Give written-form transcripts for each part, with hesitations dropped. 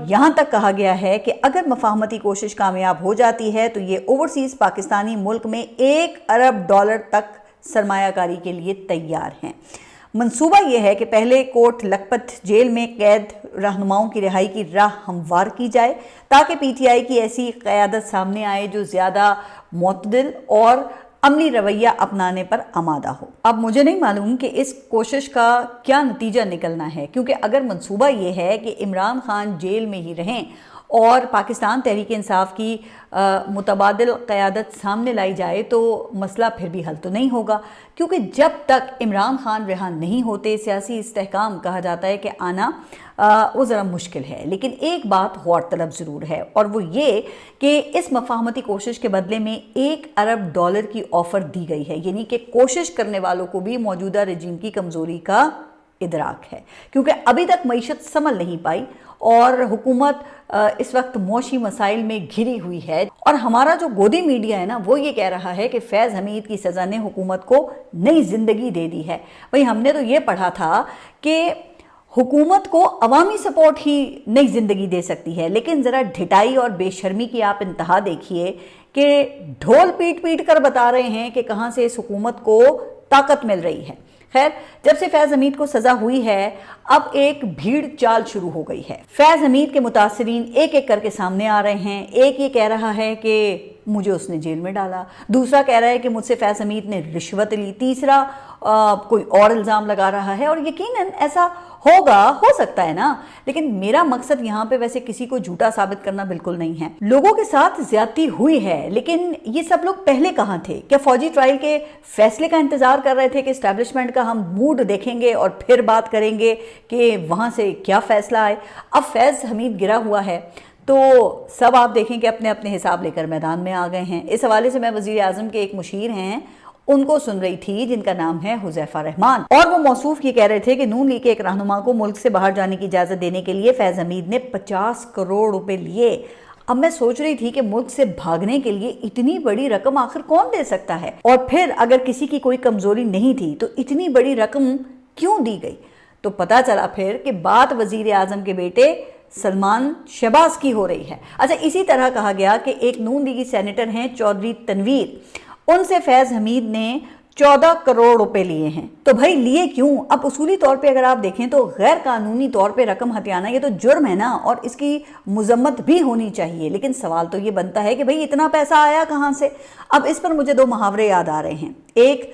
یہاں تک کہا گیا ہے کہ اگر مفاہمتی کوشش کامیاب ہو جاتی ہے تو یہ اوورسیز پاکستانی ملک میں $1 ارب تک سرمایہ کاری کے لیے تیار ہیں۔ منصوبہ یہ ہے کہ پہلے کوٹ لکھپت جیل میں قید رہنماؤں کی رہائی کی راہ ہموار کی جائے تاکہ پی ٹی آئی کی ایسی قیادت سامنے آئے جو زیادہ معتدل اور عملی رویہ اپنانے پر آمادہ ہو۔ اب مجھے نہیں معلوم کہ اس کوشش کا کیا نتیجہ نکلنا ہے، کیونکہ اگر منصوبہ یہ ہے کہ عمران خان جیل میں ہی رہیں اور پاکستان تحریک انصاف کی متبادل قیادت سامنے لائی جائے تو مسئلہ پھر بھی حل تو نہیں ہوگا، کیونکہ جب تک عمران خان رہا نہیں ہوتے سیاسی استحکام کہا جاتا ہے کہ آنا وہ ذرا مشکل ہے۔ لیکن ایک بات غور طلب ضرور ہے، اور وہ یہ کہ اس مفاہمتی کوشش کے بدلے میں $1 ارب کی آفر دی گئی ہے، یعنی کہ کوشش کرنے والوں کو بھی موجودہ رجیم کی کمزوری کا ادراک ہے، کیونکہ ابھی تک معیشت سنبھل نہیں پائی اور حکومت اس وقت معاشی مسائل میں گھری ہوئی ہے، اور ہمارا جو گودی میڈیا ہے نا وہ یہ کہہ رہا ہے کہ فیض حمید کی سزا نے حکومت کو نئی زندگی دے دی ہے۔ وہی ہم نے تو یہ پڑھا تھا کہ حکومت کو عوامی سپورٹ ہی نئی زندگی دے سکتی ہے، لیکن ذرا ڈھٹائی اور بے شرمی کی آپ انتہا دیکھیے کہ ڈھول پیٹ پیٹ کر بتا رہے ہیں کہ کہاں سے اس حکومت کو طاقت مل رہی ہے۔ خیر، جب سے فیض حمید کو سزا ہوئی ہے اب ایک بھیڑ چال شروع ہو گئی ہے۔ فیض حمید کے متاثرین ایک ایک کر کے سامنے آ رہے ہیں۔ ایک یہ کہہ رہا ہے کہ مجھے اس نے جیل میں ڈالا، دوسرا کہہ رہا ہے کہ مجھ سے فیض حمید نے رشوت لی، تیسرا کوئی اور الزام لگا رہا ہے، اور یقیناً ایسا ہو سکتا ہے نا، لیکن میرا مقصد یہاں پہ ویسے کسی کو جھوٹا ثابت کرنا بالکل نہیں ہے۔ لوگوں کے ساتھ زیادتی ہوئی ہے، لیکن یہ سب لوگ پہلے کہاں تھے؟ کیا فوجی ٹرائل کے فیصلے کا انتظار کر رہے تھے کہ اسٹیبلشمنٹ کا ہم موڈ دیکھیں گے اور پھر بات کریں گے کہ وہاں سے کیا فیصلہ آئے؟ اب فیض حمید گرا ہوا ہے تو سب آپ دیکھیں کہ اپنے اپنے حساب لے کر میدان میں آ گئے ہیں۔ اس حوالے سے میں وزیر اعظم کے ایک مشیر ہیں ان کو سن رہی تھی جن کا نام ہے حذیفہ رحمان، اور وہ موصوف یہ کہہ رہے تھے کہ نون لیگ کے ایک رہنما کو ملک سے باہر جانے کی اجازت دینے کے لیے فیض حمید نے 50 کروڑ روپے لیے۔ اب میں سوچ رہی تھی کہ ملک سے بھاگنے کے لیے اتنی بڑی رقم آخر کون دے سکتا ہے، اور پھر اگر کسی کی کوئی کمزوری نہیں تھی تو اتنی بڑی رقم کیوں دی گئی؟ تو پتا چلا پھر کہ بات وزیر اعظم کے بیٹے سلمان شہباز کی ہو رہی ہے۔ اچھا، اسی طرح کہا گیا کہ ایک نون لیگی سینیٹر ہیں چودھری تنویر، ان سے فیض حمید نے 14 کروڑ روپے لیے ہیں۔ تو بھائی لیے کیوں؟ اب اصولی طور پہ اگر آپ دیکھیں تو غیر قانونی طور پہ رقم ہتھیانا یہ تو جرم ہے نا، اور اس کی مذمت بھی ہونی چاہیے، لیکن سوال تو یہ بنتا ہے کہ بھائی اتنا پیسہ آیا کہاں سے؟ اب اس پر مجھے 2 محاورے یاد آ رہے ہیں، ایک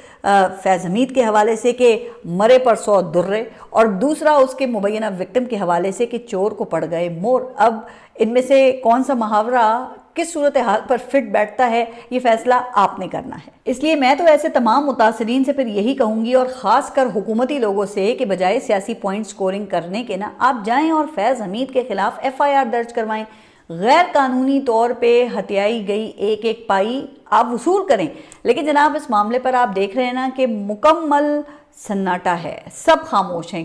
فیض حمید کے حوالے سے کہ مرے پر 100 درے، اور دوسرا اس کے مبینہ وکٹم کے حوالے سے کہ چور کو پڑ گئے مور۔ اب ان میں سے کون سا محاورہ کس صورتحال پر فٹ بیٹھتا ہے یہ فیصلہ آپ نے کرنا ہے۔ اس لیے میں تو ایسے تمام متاثرین سے پھر یہی کہوں گی، اور خاص کر حکومتی لوگوں سے، کہ بجائے سیاسی پوائنٹ سکورنگ کرنے کے نا آپ جائیں اور فیض حمید کے خلاف FIR درج کروائیں، غیر قانونی طور پہ ہتھیائی گئی ایک ایک پائی آپ وصول کریں۔ لیکن جناب اس معاملے پر آپ دیکھ رہے ہیں نا کہ مکمل سناٹا ہے، سب خاموش ہیں۔